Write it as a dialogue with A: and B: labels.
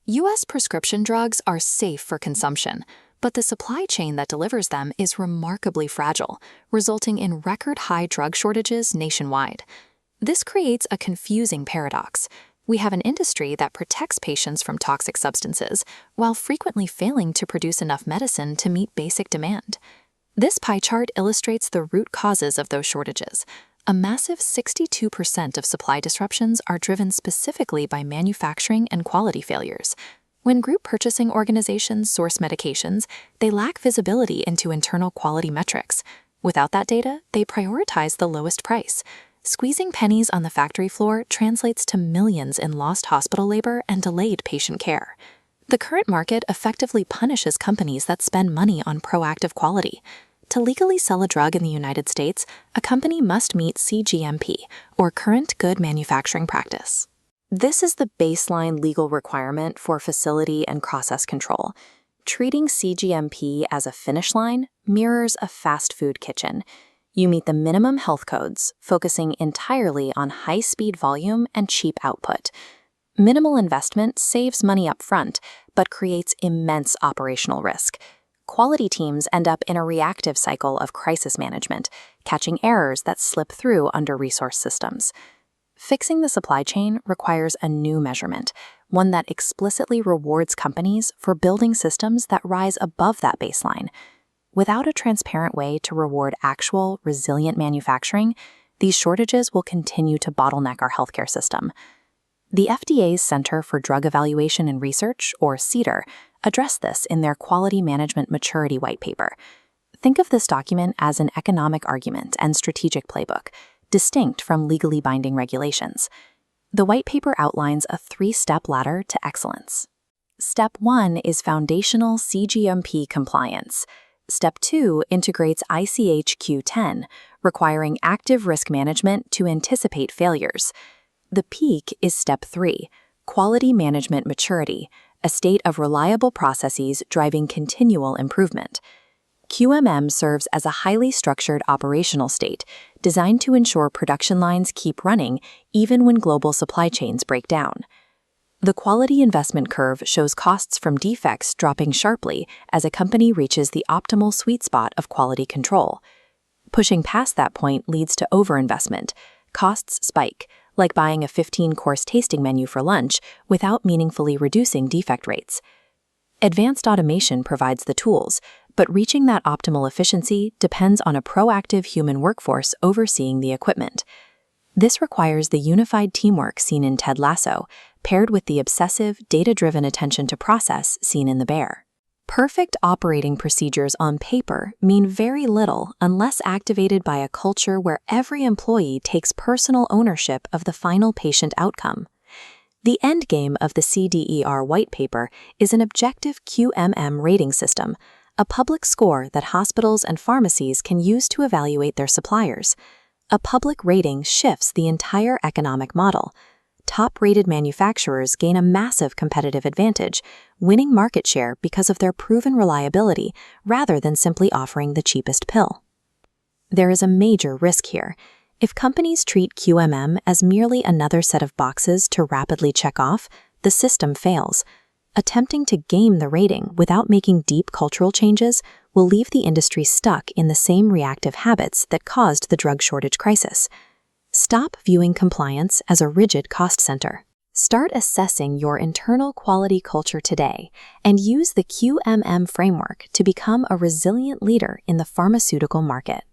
A: U.S. prescription drugs are safe for consumption, but the supply chain that delivers them is remarkably fragile, resulting in record-high drug shortages nationwide. This creates a confusing paradox. We have an industry that protects patients from toxic substances, while frequently failing to produce enough medicine to meet basic demand. This pie chart illustrates the root causes of those shortages. A massive 62% of supply disruptions are driven specifically by manufacturing and quality failures. When group purchasing organizations source medications, they lack visibility into internal quality metrics. Without that data, they prioritize the lowest price. Squeezing pennies on the factory floor translates to millions in lost hospital labor and delayed patient care. The current market effectively punishes companies that spend money on proactive quality. To legally sell a drug in the United States, a company must meet CGMP, or Current Good Manufacturing Practice. This is the baseline legal requirement for facility and process control. Treating CGMP as a finish line mirrors a fast food kitchen. You meet the minimum health codes, focusing entirely on high-speed volume and cheap output. Minimal investment saves money up front, but creates immense operational risk. Quality teams end up in a reactive cycle of crisis management, catching errors that slip through under-resourced systems. Fixing the supply chain requires a new measurement, one that explicitly rewards companies for building systems that rise above that baseline. Without a transparent way to reward actual, resilient manufacturing, these shortages will continue to bottleneck our healthcare system. The FDA's Center for Drug Evaluation and Research, or CDER, addressed this in their Quality Management Maturity White Paper. Think of this document as an economic argument and strategic playbook, distinct from legally binding regulations. The white paper outlines a three-step ladder to excellence. Step 1 is foundational CGMP compliance. Step 2 integrates ICH Q10, requiring active risk management to anticipate failures. The peak is Step 3, quality management maturity, a state of reliable processes driving continual improvement. QMM serves as a highly structured operational state, designed to ensure production lines keep running even when global supply chains break down. The quality investment curve shows costs from defects dropping sharply as a company reaches the optimal sweet spot of quality control. Pushing past that point leads to overinvestment. Costs spike, like buying a 15-course tasting menu for lunch without meaningfully reducing defect rates. Advanced automation provides the tools, but reaching that optimal efficiency depends on a proactive human workforce overseeing the equipment. This requires the unified teamwork seen in Ted Lasso, paired with the obsessive, data-driven attention to process seen in The Bear. Perfect operating procedures on paper mean very little unless activated by a culture where every employee takes personal ownership of the final patient outcome. The endgame of the CDER white paper is an objective QMM rating system, a public score that hospitals and pharmacies can use to evaluate their suppliers. A public rating shifts the entire economic model. Top-rated manufacturers gain a massive competitive advantage, winning market share because of their proven reliability rather than simply offering the cheapest pill. There is a major risk here. If companies treat QMM as merely another set of boxes to rapidly check off, the system fails. Attempting to game the rating without making deep cultural changes will leave the industry stuck in the same reactive habits that caused the drug shortage crisis. Stop viewing compliance as a rigid cost center. Start assessing your internal quality culture today and use the QMM framework to become a resilient leader in the pharmaceutical market.